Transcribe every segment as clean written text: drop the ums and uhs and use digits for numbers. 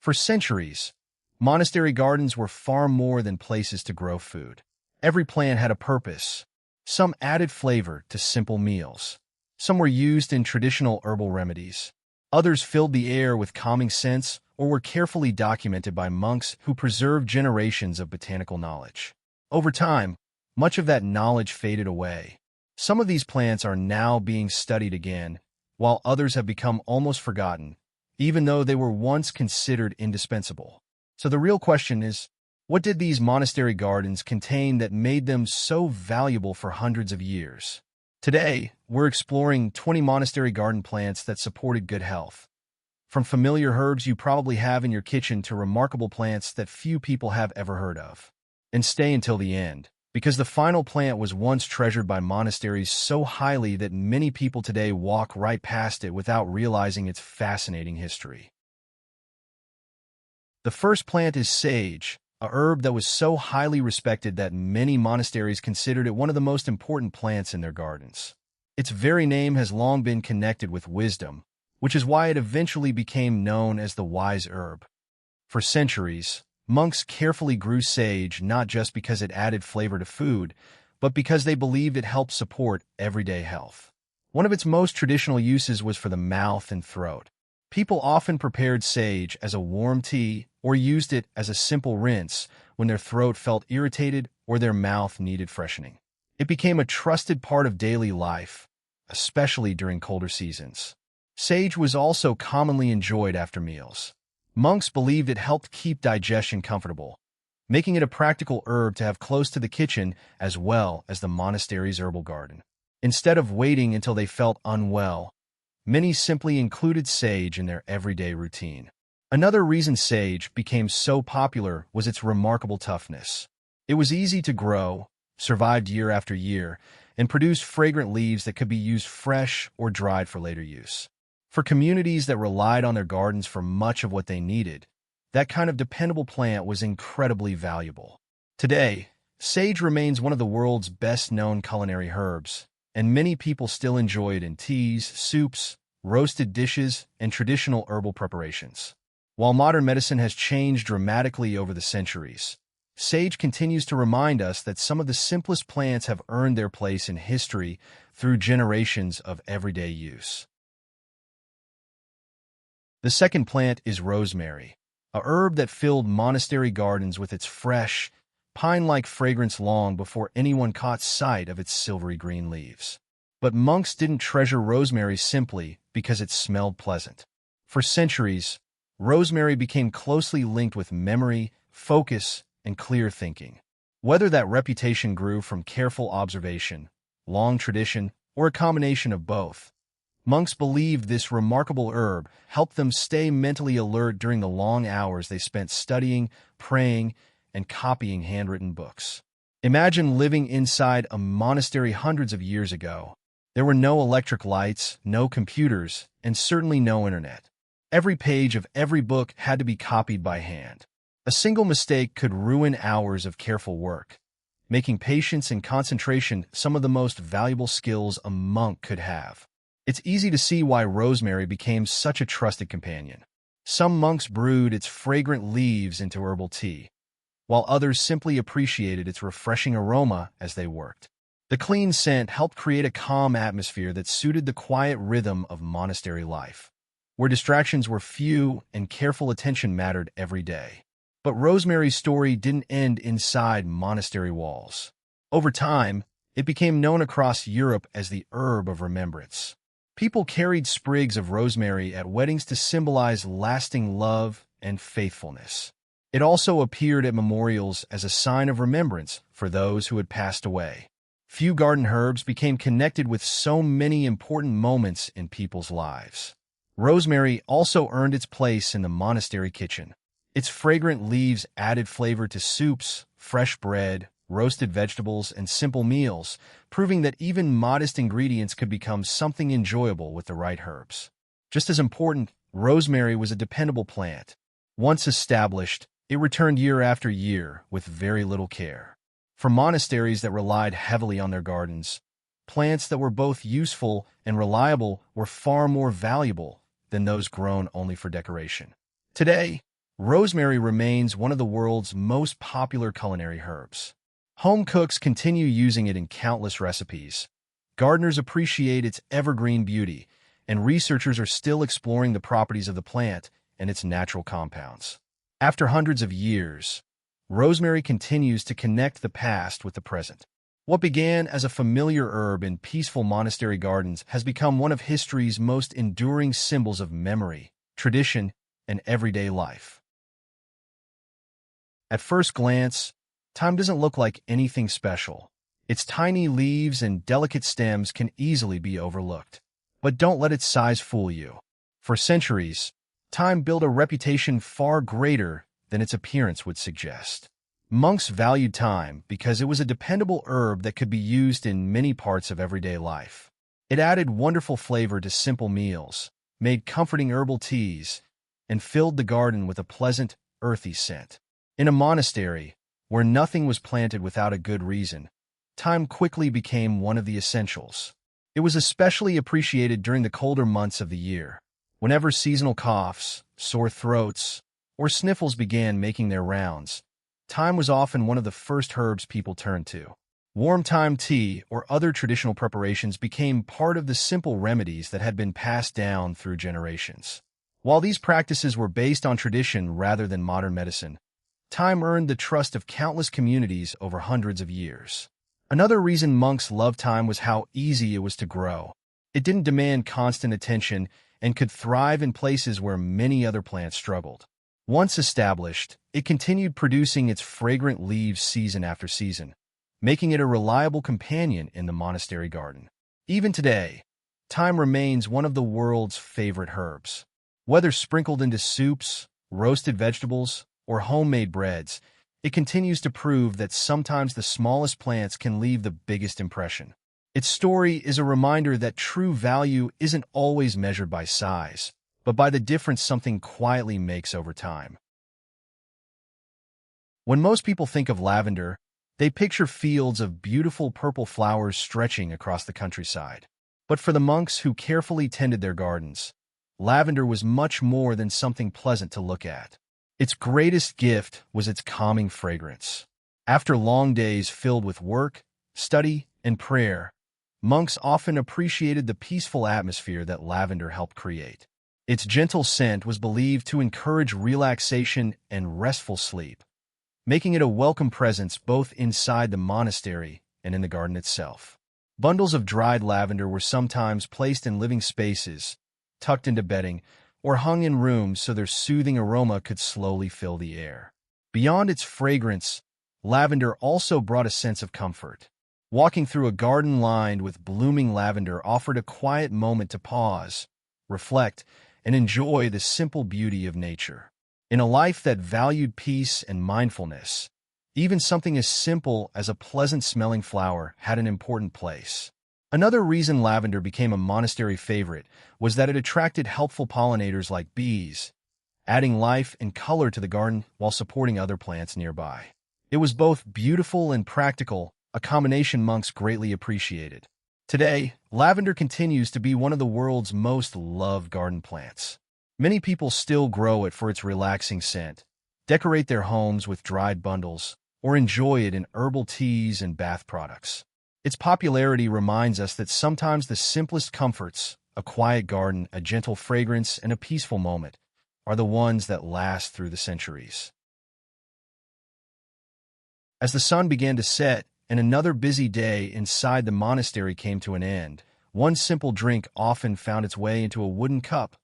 For centuries, monastery gardens were far more than places to grow food. Every plant had a purpose. Some added flavor to simple meals. Some were used in traditional herbal remedies. Others filled the air with calming scents or were carefully documented by monks who preserved generations of botanical knowledge. Over time, much of that knowledge faded away. Some of these plants are now being studied again, while others have become almost forgotten, even though they were once considered indispensable. So the real question is, what did these monastery gardens contain that made them so valuable for hundreds of years? Today, we're exploring 20 monastery garden plants that supported good health. From familiar herbs you probably have in your kitchen to remarkable plants that few people have ever heard of. And stay until the end, because the final plant was once treasured by monasteries so highly that many people today walk right past it without realizing its fascinating history. The first plant is sage, a herb that was so highly respected that many monasteries considered it one of the most important plants in their gardens. Its very name has long been connected with wisdom, which is why it eventually became known as the wise herb. For centuries, monks carefully grew sage not just because it added flavor to food, but because they believed it helped support everyday health. One of its most traditional uses was for the mouth and throat. People often prepared sage as a warm tea or used it as a simple rinse when their throat felt irritated or their mouth needed freshening. It became a trusted part of daily life, especially during colder seasons. Sage was also commonly enjoyed after meals. Monks believed it helped keep digestion comfortable, making it a practical herb to have close to the kitchen as well as the monastery's herbal garden. Instead of waiting until they felt unwell, many simply included sage in their everyday routine. Another reason sage became so popular was its remarkable toughness. It was easy to grow, survived year after year, and produced fragrant leaves that could be used fresh or dried for later use. For communities that relied on their gardens for much of what they needed, that kind of dependable plant was incredibly valuable. Today, sage remains one of the world's best-known culinary herbs, and many people still enjoy it in teas, soups, roasted dishes, and traditional herbal preparations. While modern medicine has changed dramatically over the centuries, sage continues to remind us that some of the simplest plants have earned their place in history through generations of everyday use. The second plant is rosemary, a herb that filled monastery gardens with its fresh, pine-like fragrance long before anyone caught sight of its silvery green leaves. But monks didn't treasure rosemary simply because it smelled pleasant. For centuries, rosemary became closely linked with memory, focus, and clear thinking. Whether that reputation grew from careful observation, long tradition, or a combination of both, monks believed this remarkable herb helped them stay mentally alert during the long hours they spent studying, praying, and copying handwritten books. Imagine living inside a monastery hundreds of years ago. There were no electric lights, no computers, and certainly no internet. Every page of every book had to be copied by hand. A single mistake could ruin hours of careful work, making patience and concentration some of the most valuable skills a monk could have. It's easy to see why rosemary became such a trusted companion. Some monks brewed its fragrant leaves into herbal tea, while others simply appreciated its refreshing aroma as they worked. The clean scent helped create a calm atmosphere that suited the quiet rhythm of monastery life, where distractions were few and careful attention mattered every day. But rosemary's story didn't end inside monastery walls. Over time, it became known across Europe as the herb of remembrance. People carried sprigs of rosemary at weddings to symbolize lasting love and faithfulness. It also appeared at memorials as a sign of remembrance for those who had passed away. Few garden herbs became connected with so many important moments in people's lives. Rosemary also earned its place in the monastery kitchen. Its fragrant leaves added flavor to soups, fresh bread, roasted vegetables, and simple meals, proving that even modest ingredients could become something enjoyable with the right herbs. Just as important, rosemary was a dependable plant. Once established, it returned year after year with very little care. For monasteries that relied heavily on their gardens, plants that were both useful and reliable were far more valuable than those grown only for decoration. Today, rosemary remains one of the world's most popular culinary herbs. Home cooks continue using it in countless recipes. Gardeners appreciate its evergreen beauty, and researchers are still exploring the properties of the plant and its natural compounds. After hundreds of years, rosemary continues to connect the past with the present. What began as a familiar herb in peaceful monastery gardens has become one of history's most enduring symbols of memory, tradition, and everyday life. At first glance, thyme doesn't look like anything special. Its tiny leaves and delicate stems can easily be overlooked. But don't let its size fool you. For centuries, thyme built a reputation far greater than its appearance would suggest. Monks valued thyme because it was a dependable herb that could be used in many parts of everyday life. It added wonderful flavor to simple meals, made comforting herbal teas, and filled the garden with a pleasant, earthy scent. In a monastery, where nothing was planted without a good reason, thyme quickly became one of the essentials. It was especially appreciated during the colder months of the year, whenever seasonal coughs, sore throats, or sniffles began making their rounds. Thyme was often one of the first herbs people turned to. Warm thyme tea or other traditional preparations became part of the simple remedies that had been passed down through generations. While these practices were based on tradition rather than modern medicine, thyme earned the trust of countless communities over hundreds of years. Another reason monks loved thyme was how easy it was to grow. It didn't demand constant attention and could thrive in places where many other plants struggled. Once established, it continued producing its fragrant leaves season after season, making it a reliable companion in the monastery garden. Even today, thyme remains one of the world's favorite herbs. Whether sprinkled into soups, roasted vegetables, or homemade breads, it continues to prove that sometimes the smallest plants can leave the biggest impression. Its story is a reminder that true value isn't always measured by size, but by the difference something quietly makes over time. When most people think of lavender, they picture fields of beautiful purple flowers stretching across the countryside. But for the monks who carefully tended their gardens, lavender was much more than something pleasant to look at. Its greatest gift was its calming fragrance. After long days filled with work, study, and prayer, monks often appreciated the peaceful atmosphere that lavender helped create. Its gentle scent was believed to encourage relaxation and restful sleep, making it a welcome presence both inside the monastery and in the garden itself. Bundles of dried lavender were sometimes placed in living spaces, tucked into bedding, or hung in rooms so their soothing aroma could slowly fill the air. Beyond its fragrance, lavender also brought a sense of comfort. Walking through a garden lined with blooming lavender offered a quiet moment to pause, reflect, and enjoy the simple beauty of nature. In a life that valued peace and mindfulness, even something as simple as a pleasant-smelling flower had an important place. Another reason lavender became a monastery favorite was that it attracted helpful pollinators like bees, adding life and color to the garden while supporting other plants nearby. It was both beautiful and practical, a combination monks greatly appreciated. Today, lavender continues to be one of the world's most loved garden plants. Many people still grow it for its relaxing scent, decorate their homes with dried bundles, or enjoy it in herbal teas and bath products. Its popularity reminds us that sometimes the simplest comforts, a quiet garden, a gentle fragrance, and a peaceful moment, are the ones that last through the centuries. As the sun began to set, and another busy day inside the monastery came to an end, one simple drink often found its way into a wooden cup: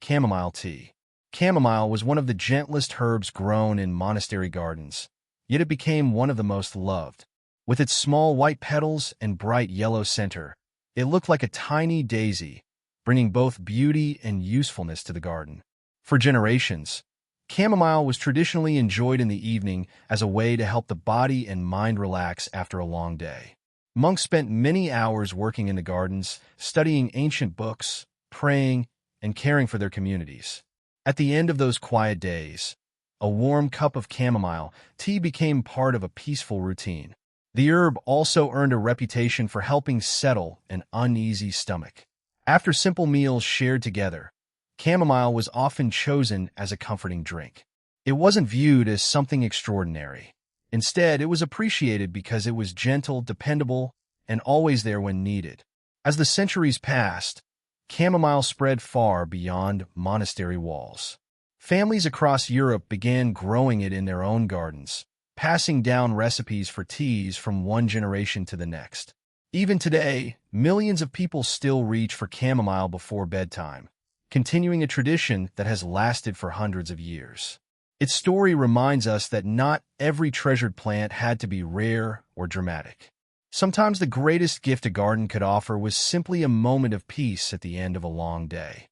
chamomile tea. Chamomile was one of the gentlest herbs grown in monastery gardens, yet it became one of the most loved. With its small white petals and bright yellow center, it looked like a tiny daisy, bringing both beauty and usefulness to the garden. For generations, chamomile was traditionally enjoyed in the evening as a way to help the body and mind relax after a long day. Monks spent many hours working in the gardens, studying ancient books, praying, and caring for their communities. At the end of those quiet days, a warm cup of chamomile tea became part of a peaceful routine. The herb also earned a reputation for helping settle an uneasy stomach. After simple meals shared together, chamomile was often chosen as a comforting drink. It wasn't viewed as something extraordinary. Instead, it was appreciated because it was gentle, dependable, and always there when needed. As the centuries passed, chamomile spread far beyond monastery walls. Families across Europe began growing it in their own gardens, passing down recipes for teas from one generation to the next. Even today, millions of people still reach for chamomile before bedtime, continuing a tradition that has lasted for hundreds of years. Its story reminds us that not every treasured plant had to be rare or dramatic. Sometimes the greatest gift a garden could offer was simply a moment of peace at the end of a long day.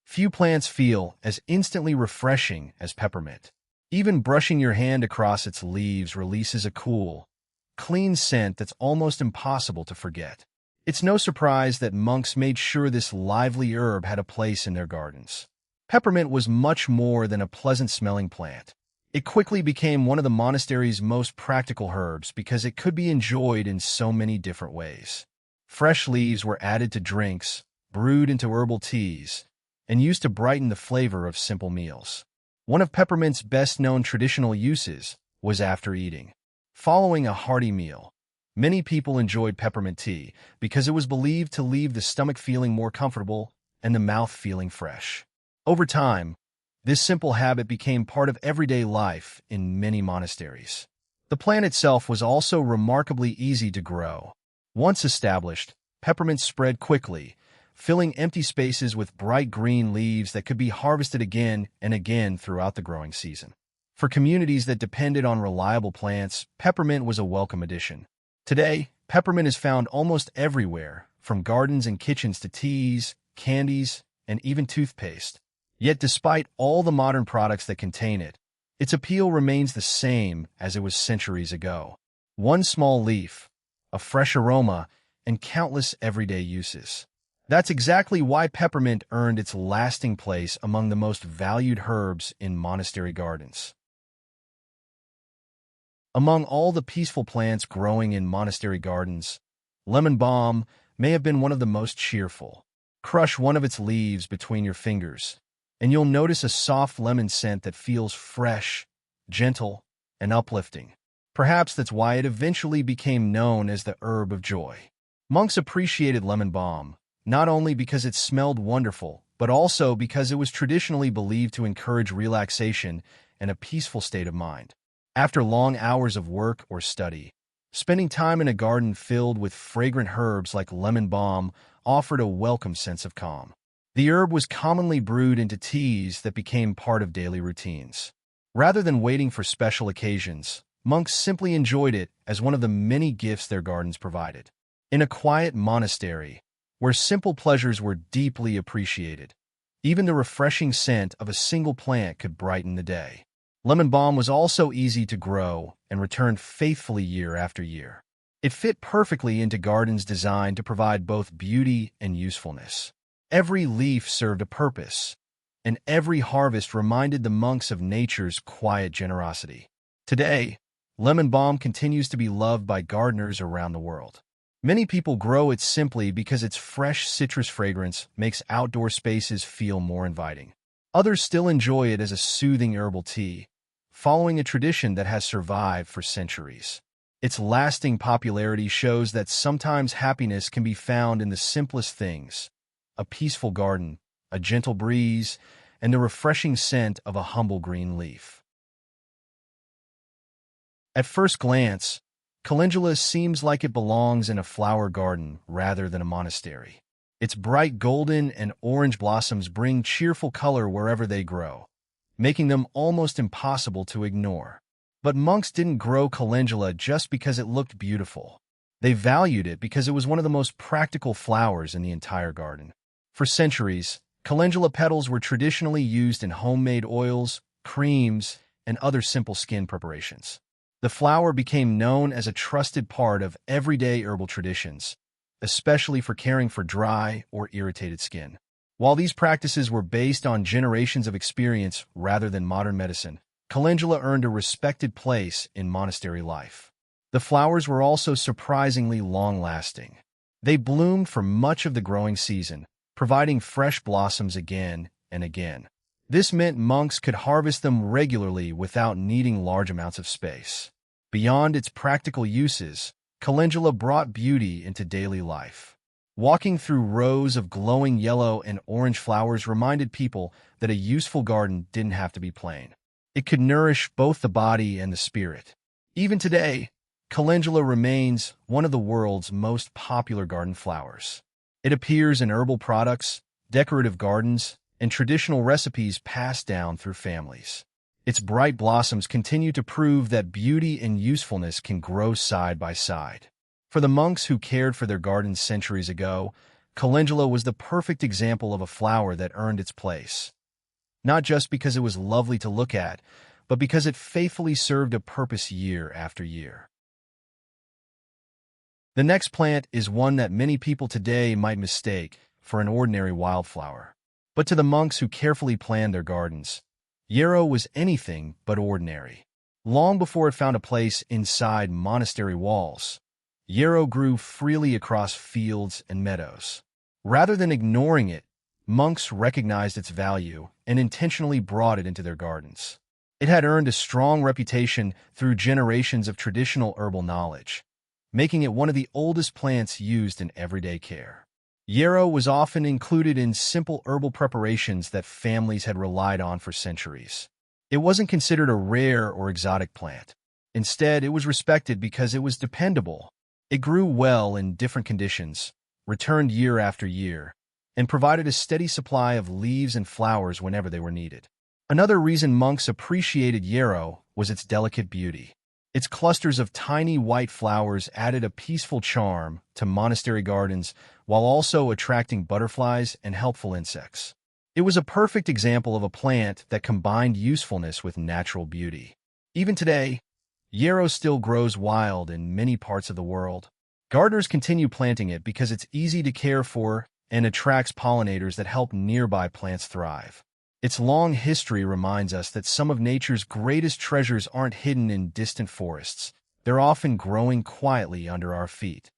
Few plants feel as instantly refreshing as peppermint. Even brushing your hand across its leaves releases a cool, clean scent that's almost impossible to forget. It's no surprise that monks made sure this lively herb had a place in their gardens. Peppermint was much more than a pleasant-smelling plant. It quickly became one of the monastery's most practical herbs because it could be enjoyed in so many different ways. Fresh leaves were added to drinks, brewed into herbal teas, and used to brighten the flavor of simple meals. One of peppermint's best-known traditional uses was after eating. Following a hearty meal, many people enjoyed peppermint tea because it was believed to leave the stomach feeling more comfortable and the mouth feeling fresh. Over time, this simple habit became part of everyday life in many monasteries. The plant itself was also remarkably easy to grow. Once established, peppermint spread quickly, filling empty spaces with bright green leaves that could be harvested again and again throughout the growing season. For communities that depended on reliable plants, peppermint was a welcome addition. Today, peppermint is found almost everywhere, from gardens and kitchens to teas, candies, and even toothpaste. Yet despite all the modern products that contain it, its appeal remains the same as it was centuries ago. One small leaf, a fresh aroma, and countless everyday uses. That's exactly why peppermint earned its lasting place among the most valued herbs in monastery gardens. Among all the peaceful plants growing in monastery gardens, lemon balm may have been one of the most cheerful. Crush one of its leaves between your fingers, and you'll notice a soft lemon scent that feels fresh, gentle, and uplifting. Perhaps that's why it eventually became known as the herb of joy. Monks appreciated lemon balm, not only because it smelled wonderful, but also because it was traditionally believed to encourage relaxation and a peaceful state of mind. After long hours of work or study, spending time in a garden filled with fragrant herbs like lemon balm offered a welcome sense of calm. The herb was commonly brewed into teas that became part of daily routines. Rather than waiting for special occasions, monks simply enjoyed it as one of the many gifts their gardens provided. In a quiet monastery, where simple pleasures were deeply appreciated, even the refreshing scent of a single plant could brighten the day. Lemon balm was also easy to grow and returned faithfully year after year. It fit perfectly into gardens designed to provide both beauty and usefulness. Every leaf served a purpose, and every harvest reminded the monks of nature's quiet generosity. Today, lemon balm continues to be loved by gardeners around the world. Many people grow it simply because its fresh citrus fragrance makes outdoor spaces feel more inviting. Others still enjoy it as a soothing herbal tea, following a tradition that has survived for centuries. Its lasting popularity shows that sometimes happiness can be found in the simplest things: a peaceful garden, a gentle breeze, and the refreshing scent of a humble green leaf. At first glance, calendula seems like it belongs in a flower garden rather than a monastery. Its bright golden and orange blossoms bring cheerful color wherever they grow, making them almost impossible to ignore. But monks didn't grow calendula just because it looked beautiful. They valued it because it was one of the most practical flowers in the entire garden. For centuries, calendula petals were traditionally used in homemade oils, creams, and other simple skin preparations. The flower became known as a trusted part of everyday herbal traditions, especially for caring for dry or irritated skin. While these practices were based on generations of experience rather than modern medicine, calendula earned a respected place in monastery life. The flowers were also surprisingly long-lasting. They bloomed for much of the growing season, providing fresh blossoms again and again. This meant monks could harvest them regularly without needing large amounts of space. Beyond its practical uses, calendula brought beauty into daily life. Walking through rows of glowing yellow and orange flowers reminded people that a useful garden didn't have to be plain. It could nourish both the body and the spirit. Even today, calendula remains one of the world's most popular garden flowers. It appears in herbal products, decorative gardens, and traditional recipes passed down through families. Its bright blossoms continue to prove that beauty and usefulness can grow side by side. For the monks who cared for their gardens centuries ago, calendula was the perfect example of a flower that earned its place. Not just because it was lovely to look at, but because it faithfully served a purpose year after year. The next plant is one that many people today might mistake for an ordinary wildflower. But to the monks who carefully planned their gardens, yarrow was anything but ordinary. Long before it found a place inside monastery walls, yarrow grew freely across fields and meadows. Rather than ignoring it, monks recognized its value and intentionally brought it into their gardens. It had earned a strong reputation through generations of traditional herbal knowledge, making it one of the oldest plants used in everyday care. Yarrow was often included in simple herbal preparations that families had relied on for centuries. It wasn't considered a rare or exotic plant. Instead, it was respected because it was dependable. It grew well in different conditions, returned year after year, and provided a steady supply of leaves and flowers whenever they were needed. Another reason monks appreciated yarrow was its delicate beauty. Its clusters of tiny white flowers added a peaceful charm to monastery gardens while also attracting butterflies and helpful insects. It was a perfect example of a plant that combined usefulness with natural beauty. Even today, yarrow still grows wild in many parts of the world. Gardeners continue planting it because it's easy to care for and attracts pollinators that help nearby plants thrive. Its long history reminds us that some of nature's greatest treasures aren't hidden in distant forests. They're often growing quietly under our feet.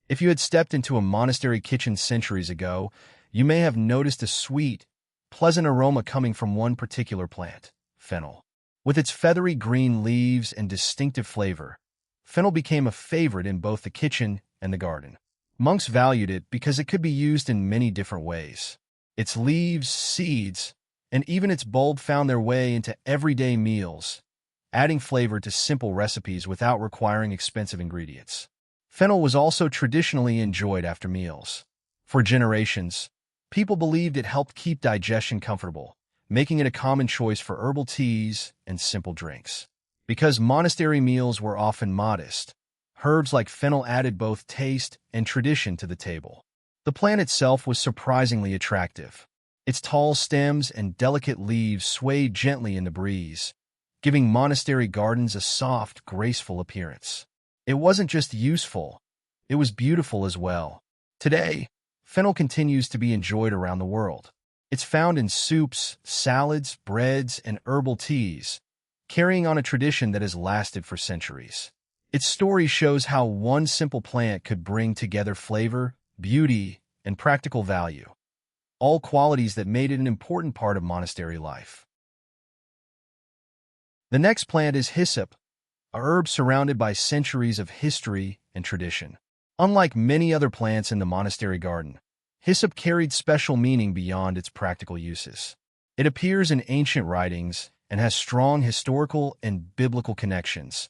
If you had stepped into a monastery kitchen centuries ago, you may have noticed a sweet, pleasant aroma coming from one particular plant, fennel. With its feathery green leaves and distinctive flavor, fennel became a favorite in both the kitchen and the garden. Monks valued it because it could be used in many different ways. Its leaves, seeds, and even its bulb found their way into everyday meals, adding flavor to simple recipes without requiring expensive ingredients. Fennel was also traditionally enjoyed after meals. For generations, people believed it helped keep digestion comfortable, making it a common choice for herbal teas and simple drinks. Because monastery meals were often modest, herbs like fennel added both taste and tradition to the table. The plant itself was surprisingly attractive. Its tall stems and delicate leaves swayed gently in the breeze, giving monastery gardens a soft, graceful appearance. It wasn't just useful, it was beautiful as well. Today, fennel continues to be enjoyed around the world. It's found in soups, salads, breads, and herbal teas, carrying on a tradition that has lasted for centuries. Its story shows how one simple plant could bring together flavor, beauty, and practical value, all qualities that made it an important part of monastery life. The next plant is hyssop, a herb surrounded by centuries of history and tradition. Unlike many other plants in the monastery garden, hyssop carried special meaning beyond its practical uses. It appears in ancient writings and has strong historical and biblical connections,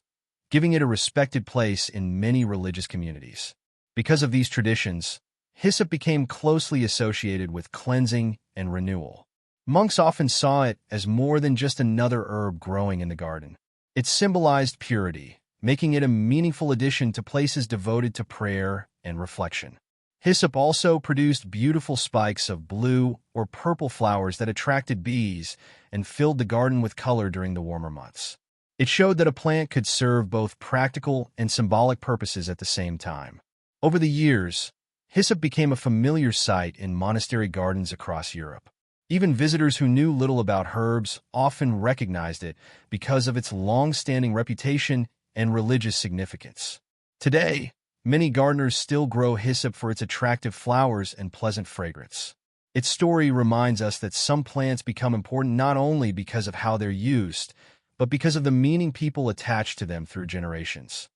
giving it a respected place in many religious communities. Because of these traditions, hyssop became closely associated with cleansing and renewal. Monks often saw it as more than just another herb growing in the garden. It symbolized purity, making it a meaningful addition to places devoted to prayer and reflection. Hyssop also produced beautiful spikes of blue or purple flowers that attracted bees and filled the garden with color during the warmer months. It showed that a plant could serve both practical and symbolic purposes at the same time. Over the years, hyssop became a familiar sight in monastery gardens across Europe. Even visitors who knew little about herbs often recognized it because of its long-standing reputation and religious significance. Today, many gardeners still grow hyssop for its attractive flowers and pleasant fragrance. Its story reminds us that some plants become important not only because of how they're used, but because of the meaning people attach to them through generations.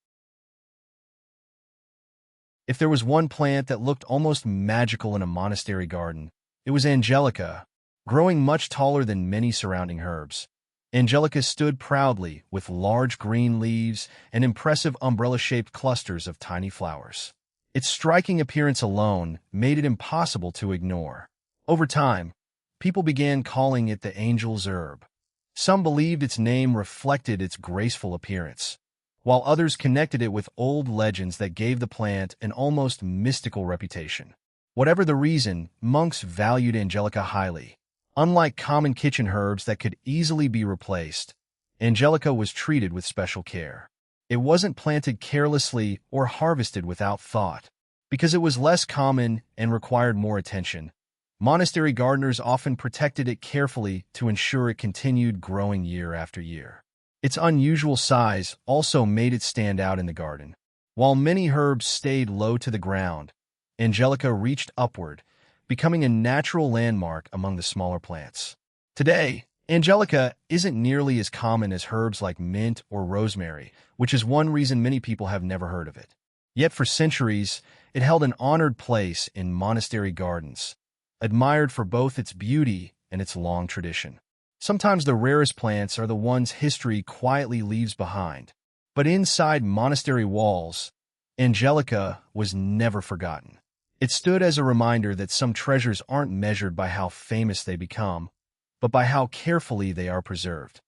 If there was one plant that looked almost magical in a monastery garden, it was angelica, growing much taller than many surrounding herbs. Angelica stood proudly with large green leaves and impressive umbrella-shaped clusters of tiny flowers. Its striking appearance alone made it impossible to ignore. Over time, people began calling it the angel's herb. Some believed its name reflected its graceful appearance, while others connected it with old legends that gave the plant an almost mystical reputation. Whatever the reason, monks valued angelica highly. Unlike common kitchen herbs that could easily be replaced, angelica was treated with special care. It wasn't planted carelessly or harvested without thought. Because it was less common and required more attention, monastery gardeners often protected it carefully to ensure it continued growing year after year. Its unusual size also made it stand out in the garden. While many herbs stayed low to the ground, angelica reached upward, becoming a natural landmark among the smaller plants. Today, angelica isn't nearly as common as herbs like mint or rosemary, which is one reason many people have never heard of it. Yet for centuries, it held an honored place in monastery gardens, admired for both its beauty and its long tradition. Sometimes the rarest plants are the ones history quietly leaves behind. But inside monastery walls, angelica was never forgotten. It stood as a reminder that some treasures aren't measured by how famous they become, but by how carefully they are preserved.